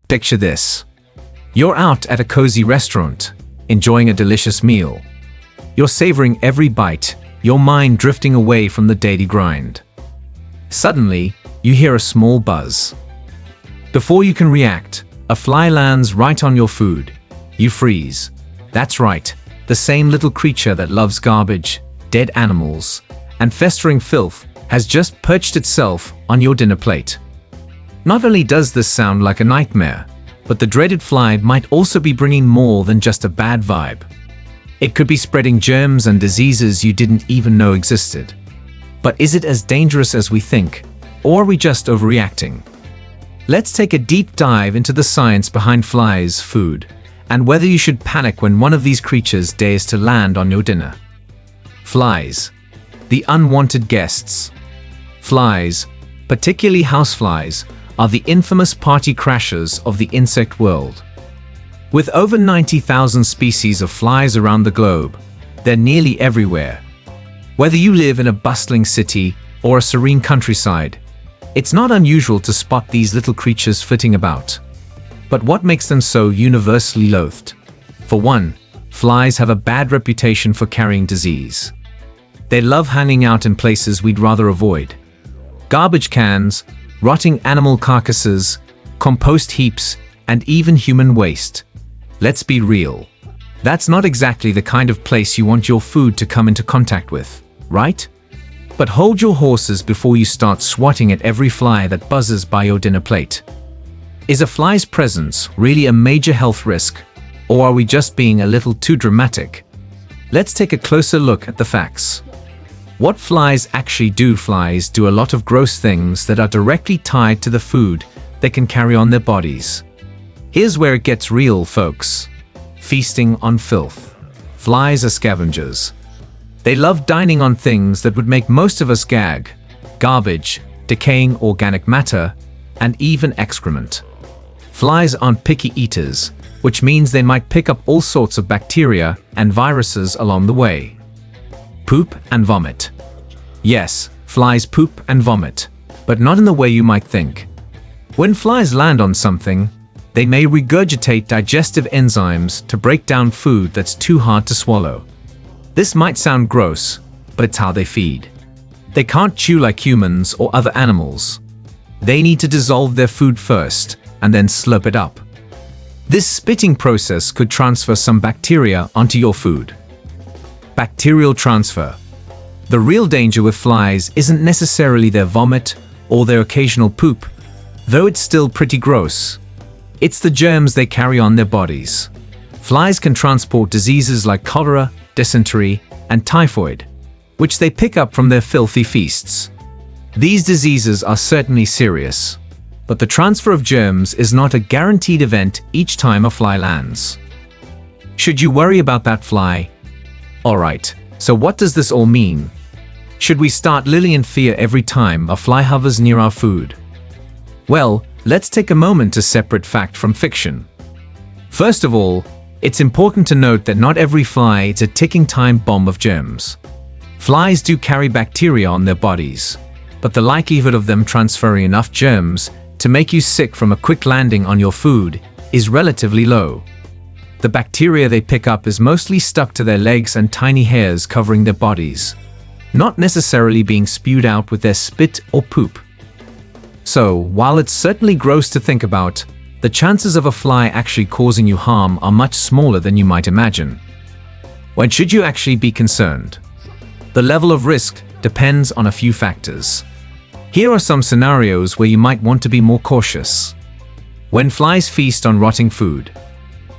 Picture this. You're out at a cozy restaurant, enjoying a delicious meal. You're savoring every bite, your mind drifting away from the daily grind. Suddenly, you hear a small buzz. Before you can react, a fly lands right on your food. You freeze. That's right, the same little creature that loves garbage, dead animals, and festering filth has just perched itself on your dinner plate. Not only does this sound like a nightmare, but the dreaded fly might also be bringing more than just a bad vibe. It could be spreading germs and diseases you didn't even know existed. But is it as dangerous as we think, or are we just overreacting? Let's take a deep dive into the science behind flies' food, and whether you should panic when one of these creatures dares to land on your dinner. Flies. The unwanted guests. Flies, particularly houseflies, are the infamous party crashers of the insect world. With over 90,000 species of flies around the globe, they're nearly everywhere. Whether you live in a bustling city or a serene countryside, it's not unusual to spot these little creatures flitting about. But what makes them so universally loathed? For one, flies have a bad reputation for carrying disease. They love hanging out in places we'd rather avoid. Garbage cans, rotting animal carcasses, compost heaps, and even human waste. Let's be real. That's not exactly the kind of place you want your food to come into contact with, right? But hold your horses before you start swatting at every fly that buzzes by your dinner plate. Is a fly's presence really a major health risk, or are we just being a little too dramatic? Let's take a closer look at the facts. What flies actually do? Flies do a lot of gross things that are directly tied to the food they can carry on their bodies. Here's where it gets real, folks. Feasting on filth. Flies are scavengers. They love dining on things that would make most of us gag: garbage, decaying organic matter, and even excrement. Flies aren't picky eaters, which means they might pick up all sorts of bacteria and viruses along the way. Poop and vomit. Yes, flies poop and vomit, but not in the way you might think. When flies land on something, they may regurgitate digestive enzymes to break down food that's too hard to swallow. This might sound gross, but it's how they feed. They can't chew like humans or other animals. They need to dissolve their food first and then slurp it up. This spitting process could transfer some bacteria onto your food. Bacterial transfer. The real danger with flies isn't necessarily their vomit or their occasional poop, though it's still pretty gross. It's the germs they carry on their bodies. Flies can transport diseases like cholera, dysentery, and typhoid, which they pick up from their filthy feasts. These diseases are certainly serious, but the transfer of germs is not a guaranteed event each time a fly lands. Should you worry about that fly? Alright, so what does this all mean? Should we start living in fear every time a fly hovers near our food? Well, let's take a moment to separate fact from fiction. First of all, it's important to note that not every fly is a ticking time bomb of germs. Flies do carry bacteria on their bodies, but the likelihood of them transferring enough germs to make you sick from a quick landing on your food is relatively low. The bacteria they pick up is mostly stuck to their legs and tiny hairs covering their bodies, not necessarily being spewed out with their spit or poop. So, while it's certainly gross to think about, the chances of a fly actually causing you harm are much smaller than you might imagine. When should you actually be concerned? The level of risk depends on a few factors. Here are some scenarios where you might want to be more cautious. When flies feast on rotting food.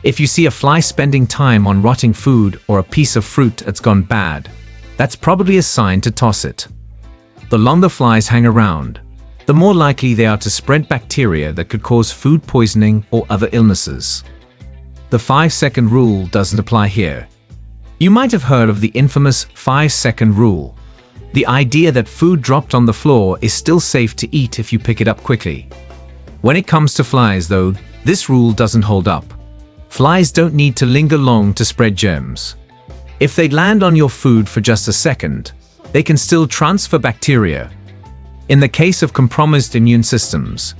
If you see a fly spending time on rotting food or a piece of fruit that's gone bad, that's probably a sign to toss it. The longer flies hang around, the more likely they are to spread bacteria that could cause food poisoning or other illnesses. The 5-second rule doesn't apply here. You might have heard of the infamous 5-second rule. The idea that food dropped on the floor is still safe to eat if you pick it up quickly. When it comes to flies, though, this rule doesn't hold up. Flies don't need to linger long to spread germs. If they land on your food for just a second, they can still transfer bacteria. In the case of compromised immune systems,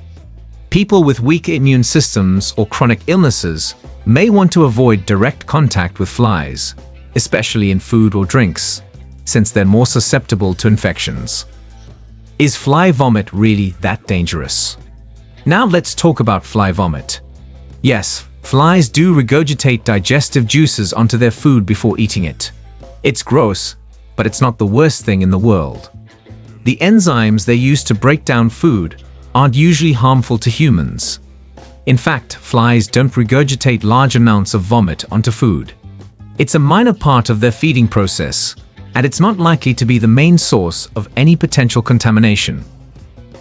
People with weak immune systems or chronic illnesses may want to avoid direct contact with flies, especially in food or drinks, since they're more susceptible to infections. Is fly vomit really that dangerous? Now let's talk about fly vomit. Yes, flies do regurgitate digestive juices onto their food before eating it. It's gross, but it's not the worst thing in the world. The enzymes they use to break down food aren't usually harmful to humans. In fact, flies don't regurgitate large amounts of vomit onto food. It's a minor part of their feeding process, and it's not likely to be the main source of any potential contamination.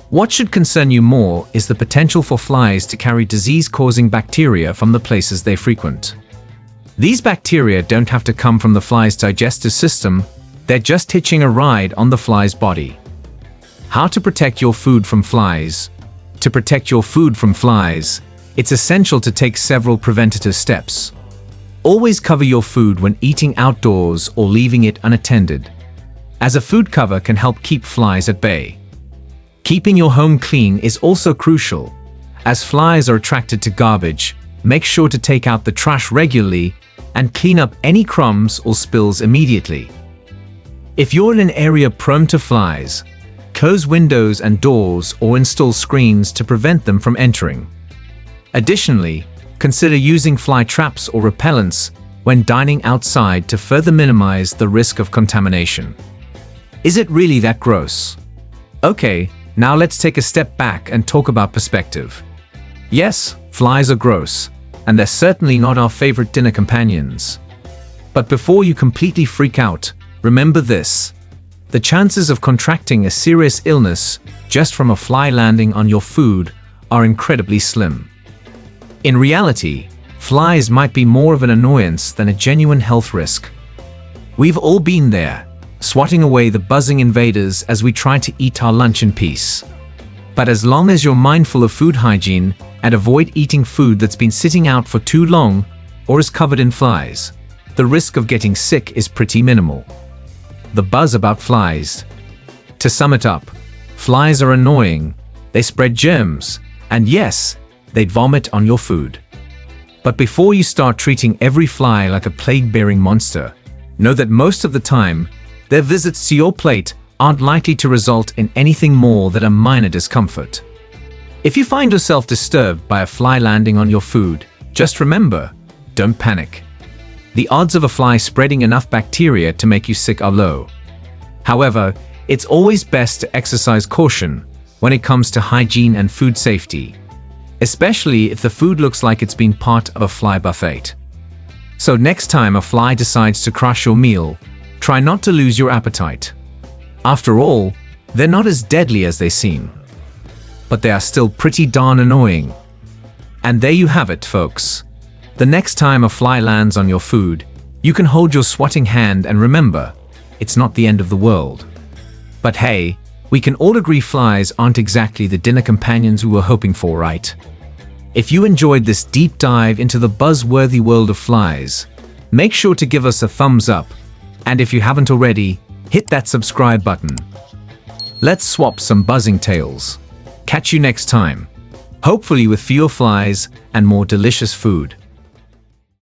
What should concern you more is the potential for flies to carry disease-causing bacteria from the places they frequent. These bacteria don't have to come from the fly's digestive system, they're just hitching a ride on the fly's body. How to protect your food from flies? To protect your food from flies, it's essential to take several preventative steps. Always cover your food when eating outdoors or leaving it unattended, as a food cover can help keep flies at bay. Keeping your home clean is also crucial. As flies are attracted to garbage, make sure to take out the trash regularly and clean up any crumbs or spills immediately. If you're in an area prone to flies, close windows and doors or install screens to prevent them from entering. Additionally, consider using fly traps or repellents when dining outside to further minimize the risk of contamination. Is it really that gross? Okay, now let's take a step back and talk about perspective. Yes, flies are gross, and they're certainly not our favorite dinner companions. But before you completely freak out, remember this: the chances of contracting a serious illness just from a fly landing on your food are incredibly slim. In reality, flies might be more of an annoyance than a genuine health risk. We've all been there, swatting away the buzzing invaders as we try to eat our lunch in peace. But as long as you're mindful of food hygiene and avoid eating food that's been sitting out for too long or is covered in flies, the risk of getting sick is pretty minimal. The buzz about flies. To sum it up, flies are annoying, they spread germs, and yes, they'd vomit on your food. But before you start treating every fly like a plague-bearing monster, know that most of the time, their visits to your plate aren't likely to result in anything more than a minor discomfort. If you find yourself disturbed by a fly landing on your food, just remember, don't panic. The odds of a fly spreading enough bacteria to make you sick are low. However, it's always best to exercise caution when it comes to hygiene and food safety, especially if the food looks like it's been part of a fly buffet. So next time a fly decides to crush your meal, try not to lose your appetite. After all, they're not as deadly as they seem. But they are still pretty darn annoying. And there you have it, folks. The next time a fly lands on your food, you can hold your swatting hand and remember, it's not the end of the world. But hey, we can all agree flies aren't exactly the dinner companions we were hoping for, right? If you enjoyed this deep dive into the buzzworthy world of flies, make sure to give us a thumbs up. And if you haven't already, hit that subscribe button. Let's swap some buzzing tales. Catch you next time, hopefully with fewer flies and more delicious food.